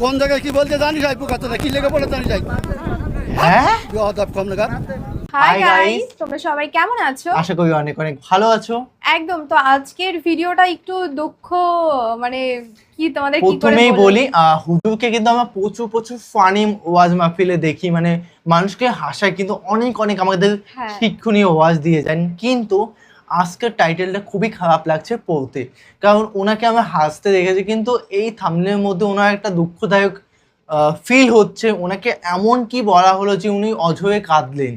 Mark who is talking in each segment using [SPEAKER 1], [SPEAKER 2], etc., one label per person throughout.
[SPEAKER 1] কোন জায়গায় কি বলতে জানি যাই পোকাতে কি লেগে পড়ে জানি যাই
[SPEAKER 2] হ্যাঁ
[SPEAKER 1] বেয়াদব কম নাগার।
[SPEAKER 3] Hi
[SPEAKER 2] Hi
[SPEAKER 3] guys,
[SPEAKER 2] guys.
[SPEAKER 3] তোমরা সবাই কেমন আছো?
[SPEAKER 2] আশা করি অনেক অনেক ভালো আছো।
[SPEAKER 3] একদম। তো আজকের ভিডিওটা একটু দুঃখ, মানে কি তোমাদের কি করে
[SPEAKER 2] প্রথমেই
[SPEAKER 3] বলবো?
[SPEAKER 2] বলি হুজুরকে কিন্তু আমরা প্রচুর প্রচুর ফানি ওয়াজ মাহফিলে দেখি, মানে মানুষকে হাসায়, কিন্তু অনেক অনেক আমাদের
[SPEAKER 3] হ্যাঁ।
[SPEAKER 2] শিক্ষণীয় ওয়াজ দিয়ে যান। কিন্তু আজকের টাইটেলটা খুবই খারাপ লাগছে পড়তে, কারণ ওনাকে আমরা হাসতে দেখেছি, কিন্তু এই থাম্বনেলের মধ্যে ওনার একটা দুঃখদায়ক ফিল হচ্ছে। ওনাকে এমন কি বলা হলো যে উনি অঝরে কাঁদলেন।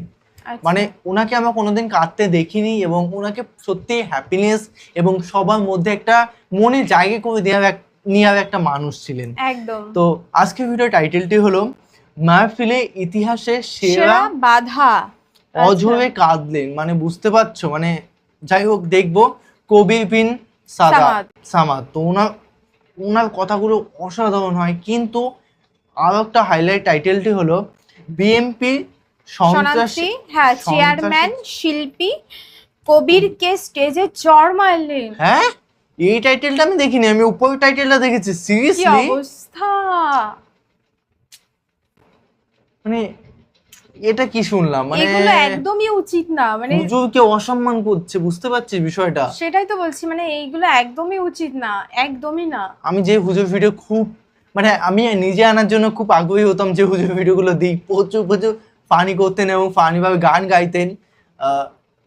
[SPEAKER 3] আচ্ছা।
[SPEAKER 2] মানে ওনাকে আমরা কোনোদিন কাঁদতে দেখিনি, এবং ওনাকে সত্যি হ্যাপিনেস এবং সবার মধ্যে একটা মনে জায়গা করে নেওয়ার একটা মানুষ ছিলেন।
[SPEAKER 3] একদম।
[SPEAKER 2] তো আজকের ভিডিও টাইটেলটি হলো মাহফিলে ইতিহাসে সেরা
[SPEAKER 3] সেরা বাধা।
[SPEAKER 2] অঝরে কাঁদলেন। মানে বুঝতে পারছো, মানে যাই হোক, দেখবো কবির বিন সামাদ। তো ওনার কথাগুলো অসাধারণ হয়, কিন্তু আরো একটা হাইলাইট টাইটেলটি হলো বিএনপি
[SPEAKER 3] সন্ত্রাসী, হ্যাঁ, চেয়ারম্যান শিল্পী কবিরকে স্টেজে চড় মারলেন।
[SPEAKER 2] হ্যাঁ, এই টাইটেলটা আমি দেখিনি, আমি উপরের টাইটেলটা দেখেছি।
[SPEAKER 3] কি
[SPEAKER 2] সিরিয়াসলি
[SPEAKER 3] অবস্থা!
[SPEAKER 2] মানে এটা কি শুনলাম? মানে
[SPEAKER 3] এগুলো একদমই উচিত না, মানে
[SPEAKER 2] হুজুরকে অসম্মান করছে, বুঝতে পারছিস বিষয়টা?
[SPEAKER 3] সেটাই তো বলছি, মানে এইগুলো একদমই উচিত না, একদমই না।
[SPEAKER 2] আমি যে হুজুর ভিডিও খুব, মানে আমি নিজে আনার জন্য খুব আগ্রহী হতাম, যে হুজুর ভিডিওগুলো দিই, প্রচুর প্রচুর ফানি করতেন এবং ফানিভাবে গান গাইতেন।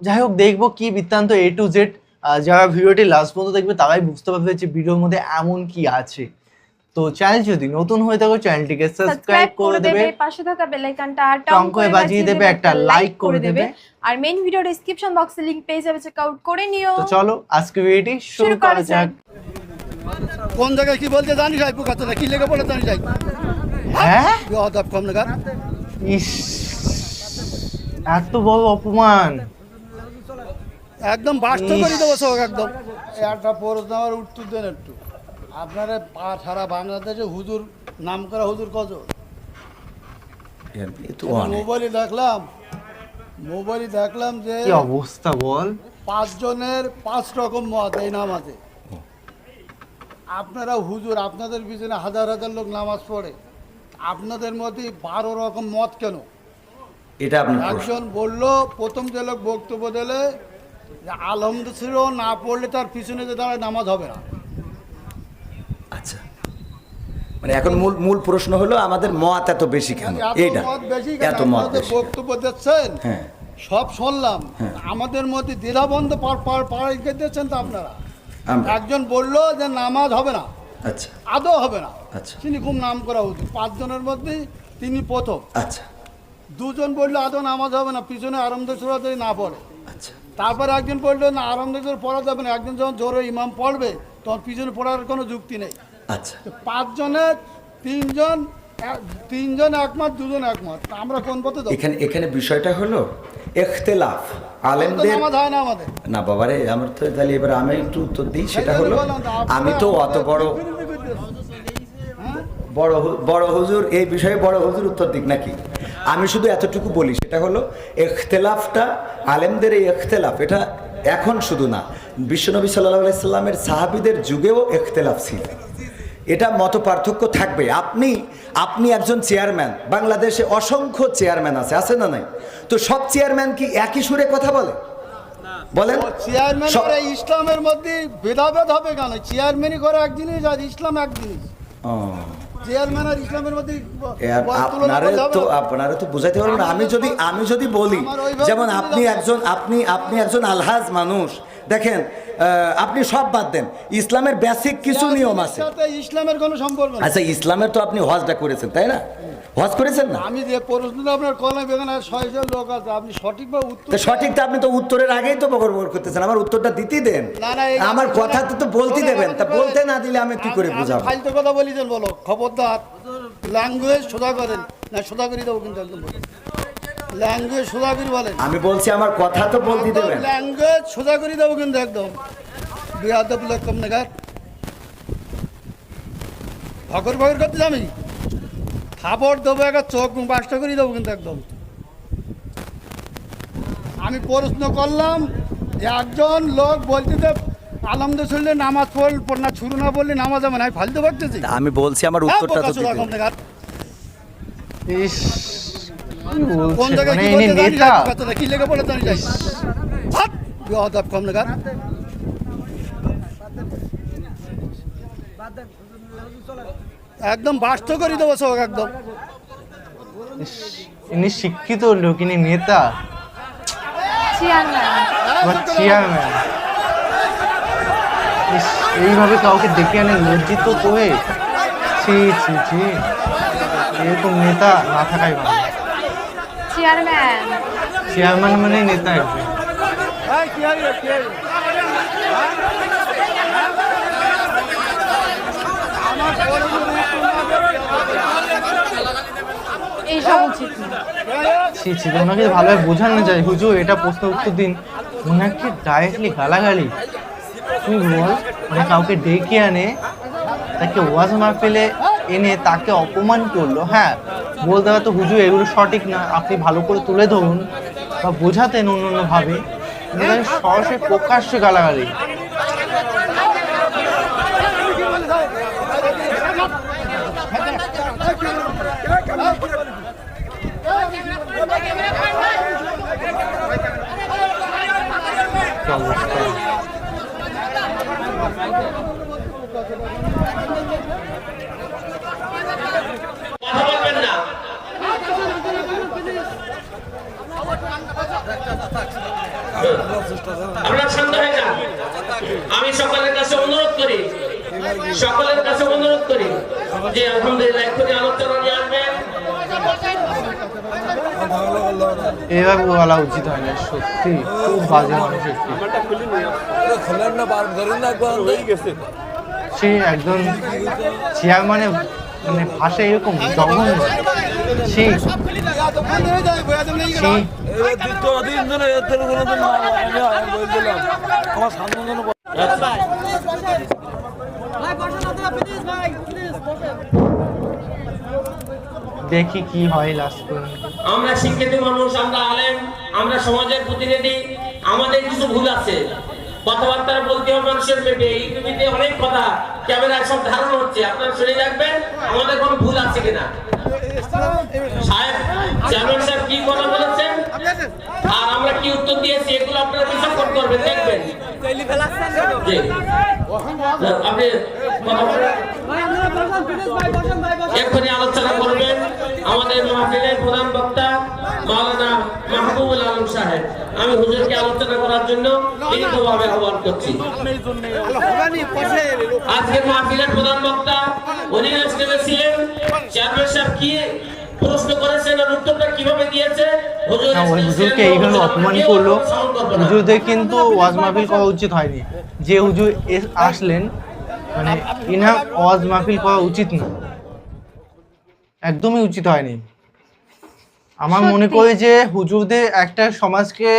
[SPEAKER 2] যাই হোক, দেখবো কি বৃত্তান্ত A to Z। যারা ভিডিওটি লাস্ট পর্যন্ত দেখবে তারাই বুঝতে পারবে যে ভিডিওর মধ্যে এমন কি আছে। তো চ্যানেল যদি নতুন হয়ে থাকো চ্যানেলটিকে সাবস্ক্রাইব করে দেবে,
[SPEAKER 3] পাশে থাকা বেল আইকনটা
[SPEAKER 2] টং করে বাজিয়ে দেবে, একটা লাইক করে দেবে।
[SPEAKER 3] আর মেইন ভিডিও ডেসক্রিপশন বক্সে লিংক পেয়ে যাবে, চেক আউট করে নিও।
[SPEAKER 2] তো চলো আজকে ভিডিওটি শুরু করা যাক।
[SPEAKER 1] কোন জায়গায় কি বলতে জানি যাই পোকাতে কি লেগে পড়ে জানি যাই
[SPEAKER 2] হ্যাঁ,
[SPEAKER 1] বেয়াদব কম নাগার।
[SPEAKER 2] ইস, এত বড় অপমান!
[SPEAKER 1] একদম বাস্ত করে দেবো সব একদম। একটা প্রশ্ন আমার উত্তর দেন একটু। আপনারা সারা বাংলাদেশে হুজুর নাম করা হুজুর কজন? মোবাইলে দেখলাম যে
[SPEAKER 2] কি অবস্থা বল!
[SPEAKER 1] 5 জনের 5 রকম মত এই নামাজে। আপনারা হুজুর, আপনাদের পিছনে হাজার হাজার লোক নামাজ পড়ে, আপনাদের মধ্যে 12 রকম মত কেন?
[SPEAKER 4] এটা আপনার প্রশ্ন।
[SPEAKER 1] একজন বললো, প্রথম যে লোক বক্তব্য দিলে যে আলহামদুলিল্লাহ না পড়লে তার পিছনে যে দাঁড়ায় নামাজ হবে না।
[SPEAKER 4] আচ্ছা, মানে এখন মূল প্রশ্ন হলো আমাদের মত এত বেশি কেন? এইটা এত মত বেশি কেন?
[SPEAKER 1] বক্তব্য দিচ্ছেন,
[SPEAKER 4] হ্যাঁ,
[SPEAKER 1] সব শুনলাম, আমাদের মধ্যে দ্বিধাবন্ধ পাড়াই দিচ্ছেন তো আপনারা। একজন বললো যে নামাজ হবে না,
[SPEAKER 4] আচ্ছা
[SPEAKER 1] আদৌ হবে না।
[SPEAKER 4] আচ্ছা
[SPEAKER 1] তিনি খুব নাম করা উচিত, 5 জনের মধ্যে তিনি প্রথম।
[SPEAKER 4] আচ্ছা
[SPEAKER 1] 2 জন বললো আদৌ নামাজ হবে না, পিছনে আরম্ভ সুরা যদি না পড়ে।
[SPEAKER 4] আচ্ছা
[SPEAKER 1] তারপর একজন বললো না, আরম্ভ করে পড়া যাবে না, একজন যখন জোরে ইমাম পড়বে তখন পিছনে পড়ার কোনো যুক্তি নেই।
[SPEAKER 4] আচ্ছা
[SPEAKER 1] 5 জনের 3 জন একমত, 2 জন একমত। আমরা কোন পথে যাবো?
[SPEAKER 4] এখানে বিষয়টা হলো ইখতিলাফ আলেমদের।
[SPEAKER 1] নামাজ হয় না আমাদের।
[SPEAKER 4] না বাবারে, আমার তো তাহলে এবার আমি একটু উত্তর দিই। সেটা হলো, আমি তো অত বড় হুজুর এই বিষয়ে বড় হুজুর উত্তর দিক নাকি? আমি শুধু এতটুকু বলি, সেটা হলো ইখতিলাফটা, আলেমদের এই ইখতিলাফ, এটা এখন শুধু না, বিশ্বনবী সাল্লাল্লাহু আলাইহি সাল্লামের সাহাবীদের যুগেও ইখতিলাফ ছিল। এটা মত পার্থক্য থাকবে। আপনি একজন চেয়ারম্যান, বাংলাদেশে অসংখ্য চেয়ারম্যান আছে না নাই? তো সব চেয়ারম্যান কি একই সুরে কথা বলে? বলেন।
[SPEAKER 1] চেয়ারম্যান করে ইসলামের মধ্যে ভেদাভেদ হবে কেন? চেয়ারম্যানই করে এক জিনিস আর ইসলাম এক জিনিস। চেয়ারম্যান আর ইসলামের মধ্যে
[SPEAKER 4] আপনারা তো বুঝাইতে পারবেন না। আমি যদি বলি, যেমন আপনি একজন আলহাজ মানুষ, দেখেন, আপনি সব বাদ দেন, ইসলামের বেসিক কিছু নিয়ম আছে।
[SPEAKER 1] ইসলামের কোনো সম্পর্ক নেই।
[SPEAKER 4] আচ্ছা, ইসলামের তো আপনি হজটা করেছেন, তাই না? হজ করেছেন না?
[SPEAKER 1] আমি যে প্রশ্নটা আপনার কলাম, এখানে 600 লোক আছে, আপনি সঠিকভাবে উত্তর।
[SPEAKER 4] সঠিকটা আপনি তো উত্তরের আগেই তো বকর করতেছেন, আমার উত্তরটা দিতেই দেন। আমার কথা তো বলতে দেবেন, তা বলতে না দিলে আমি কি করে বুঝাবো?
[SPEAKER 1] ফালতু কথা বলিছেন, বলো খবরদার। ল্যাঙ্গুয়েজ সোজা করেন না, সোজা করে দেবো কিন্তু একদম। ল্যাঙ্গুয়েজ সোজা করে বলেন।
[SPEAKER 4] আমি বলছি আমার কথা তো বলতে দেবেন।
[SPEAKER 1] ল্যাঙ্গুয়েজ সোজা করে দেবো কিন্তু একদম। বেয়াদব লোক কম নাগার। ভগর করতে আমি খাবার দেবো, একটা চোখ বাসটা করে দেবো কিন্তু একদম। আমি প্রশ্ন করলাম, একজন লোক বলতে আলমদের শরীরে নামাজ পড় না শুরু না বললে নামাজ হবে না, আমি ফালতে পারতেছি।
[SPEAKER 4] তা আমি বলছি আমার উত্তরটা তো দিতে।
[SPEAKER 2] ইস কি
[SPEAKER 1] কোন
[SPEAKER 2] বলছে
[SPEAKER 1] জায়গায়
[SPEAKER 2] মানে
[SPEAKER 1] কি
[SPEAKER 2] ইনি
[SPEAKER 1] বলতে
[SPEAKER 2] নেতা
[SPEAKER 1] জানি কি লেগে পড়ে জানি যাই হাত বেয়াদব কম লাগার। একদম বাস্ত করে দেবো সব একদম।
[SPEAKER 2] ইস, ইনি শিক্ষিত লোক, ইনি নেতা
[SPEAKER 3] চেয়ারম্যান।
[SPEAKER 2] বা চেয়ারম্যান। ইস, এইভাবে কাউকে ডেকে আনে লজ্জিত তো হয়ে। ছি ছি ছি, এরকম নেতা না থাকাই ভালো।
[SPEAKER 3] চেয়ারম্যান।
[SPEAKER 2] চেয়ারম্যান মানে নেতা একজন।
[SPEAKER 1] এই, কি হইলো, কি হইলো? আমার বড় বড়
[SPEAKER 3] এইসব উচিত না।
[SPEAKER 2] ছি ছি, ওনাকে ভালোভাবে বোঝানো যায়, হুজুর এটা প্রশ্ন উত্তর দিন। ওনাকে ডাইরেক্টলি গালাগালি, তুই বল, মানে কাউকে ডেকে আনে তাকে ওয়াজ মাহফিলে এনে তাকে অপমান করলো। হ্যাঁ, বলতে হয়তো হুজুর এগুলো সঠিক না, আপনি ভালো করে তুলে ধরুন বা বোঝাতেন অন্যান্যভাবে, কিন্তু তাকে সরাসরি প্রকাশ্যে গালাগালি। কি অবস্থা।
[SPEAKER 5] কথা বলবেন না। আপনারা শান্ত হয়ে যান। আমি সকলের কাছে অনুরোধ করি যে আলহামদুলিল্লাহ এক্ষুনি আলোচনা নিয়ে আসবেন।
[SPEAKER 2] এভাবে বলা উচিত হয় না, সত্যি খুব বাজে মানুষ একটি। সে একজন চেয়ারম্যানের মানে ভাষা এরকম জঘন্য। সেই দেখি কি হয় লাস্ট পর্যন্ত।
[SPEAKER 5] আমরা শিক্ষিত মানুষ, আমরা আলেম, আমরা সমাজের প্রতিনিধি, আমাদের কিছু ভুল আছে। কথাবার্তা বলতে হবে মানুষের পেটে। এই টিভিতে অনেক কথা ক্যামেরায় সব ধারণ হচ্ছে, আপনারা শুনে রাখবেন আমাদের কোনো ভুল আছে কিনা। সাহেব, চেয়ারম্যান সাহেব কি কথা বলেছেন আর আমরা কি উত্তর দিয়েছি এগুলো আপনারা বিশ্লেষণ করবেন, দেখবেন। জি। আপনি কথা বলেন। এক্ষুনি আলোচনা করবেন আমাদের মাহফিলের প্রধান বক্তা মাওলানা মাহবুবুল আলম সাহেব। আমি হুজুরকে আলোচনা করার জন্য বিনীতভাবে আহ্বান করছি। আজকের মাহফিলের প্রধান বক্তা উনি স্টেজে ছিলেন। চেয়ারম্যান সাহেব কি প্রশ্ন করেছেন আর উত্তরটা কিভাবে দিয়েছে,
[SPEAKER 2] হুজুরকে এইভাবে অপমান করলো। হুজুরদের কিন্তু ওয়াজ মাহফিল করা উচিত হয়নি। যে হুজুর আসলেন মানে ইনা ওয়াজ মাহফিল করা উচিত না, একদমই উচিত হয়নি। আমার মনে করে যে হুজুরদের একটা সমাজকে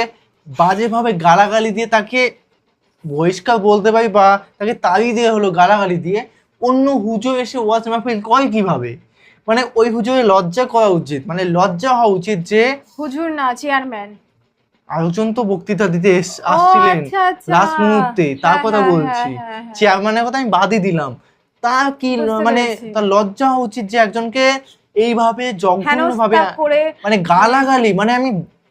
[SPEAKER 2] বাজেভাবে গালাগালি দিয়ে তাকে বহিষ্কার বলতে পারি বা তাকে তাড়িয়ে দিয়ে হলো গালাগালি দিয়ে, অন্য হুজুর এসে ওয়াজ মাহফিল করে কিভাবে? মানে ওই হুজুরের লজ্জা করা উচিত, মানে লজ্জা হওয়া উচিত যে
[SPEAKER 3] হুজুর না চেয়ারম্যান।
[SPEAKER 2] আলোচন তো বক্তৃতা দিতে আসছিলেন লাস্ট মুহূর্তে, তার কথা বলছি। চেয়ারম্যানের কথা আমি বাদই দিলাম, তার কি মানে তার লজ্জা হওয়া উচিত যে একজনকে এইভাবে জঘন্যভাবে মানে গালাগালি। মানে আমি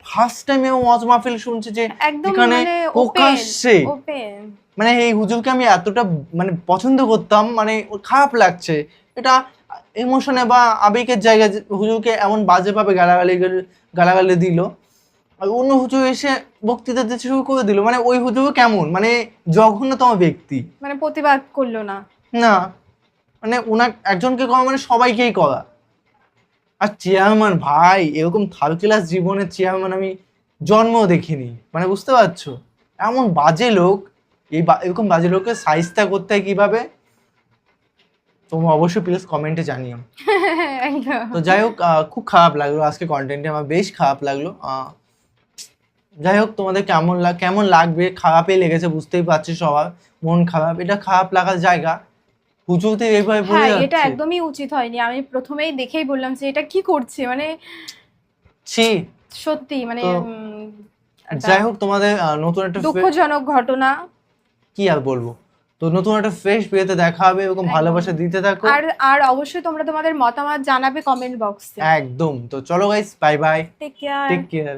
[SPEAKER 2] ফার্স্ট টাইম ওয়াজ মাহফিল শুনছি যে এখানে প্রকাশ্যে, মানে এই হুজুরকে আমি এতটা মানে পছন্দ করতাম, মানে খারাপ লাগছে এটা ইমোশনে বা আবেগের জায়গায় হুজুরকে এমন বাজেভাবে গালাগালি দিল। আর অন্য হুজুর এসে বক্তৃতা দিতে শুরু করে দিল। মানে ওই হুজুর কেমন, মানে জঘন্যতম ব্যক্তি,
[SPEAKER 3] মানে প্রতিবাদ করলো না।
[SPEAKER 2] না মানে ওনার একজনকে করা মানে সবাইকেই করা। আর চেয়ারম্যান ভাই, এরকম থার্ড ক্লাস জীবনের চেয়ারম্যান আমি জন্ম দেখিনি। মানে বুঝতে পারছো, এমন বাজে লোক, এরকম বাজে লোককে সাইজটা করতে হয় কিভাবে, তোমরা অবশ্যই প্লিজ কমেন্টে জানিও। তো যাই হোক, খুব খারাপ লাগলো আজকে কন্টেন্টে, আমার বেশ খারাপ লাগলো। যাই হোক, তোমাদের কেমন লাগবে? খারাপই লেগেছে, বুঝতেই পারছি সবার মন খারাপ। এটা খারাপ লাগার জায়গা, হুজুরদের এইভাবে বলে যাচ্ছে,
[SPEAKER 3] এটা একদমই উচিত হয়নি। আমি প্রথমেই দেখেই বললাম যে এটা কি করছে, মানে
[SPEAKER 2] ছি
[SPEAKER 3] সত্যি মানে।
[SPEAKER 2] যাই হোক, তোমাদের নতুন একটা
[SPEAKER 3] দুঃখজনক ঘটনা।
[SPEAKER 2] কি আর বলবো। তো নতুন একটা ফ্রেশ ভিডিওতে দেখা হবে, এরকম ভালোবাসা দিতে থাকো।
[SPEAKER 3] আর অবশ্যই তোমরা তোমাদের মতামত জানাবে কমেন্ট বক্সে।
[SPEAKER 2] একদম। তো চলো guys, bye bye,
[SPEAKER 3] take care.
[SPEAKER 2] Take care.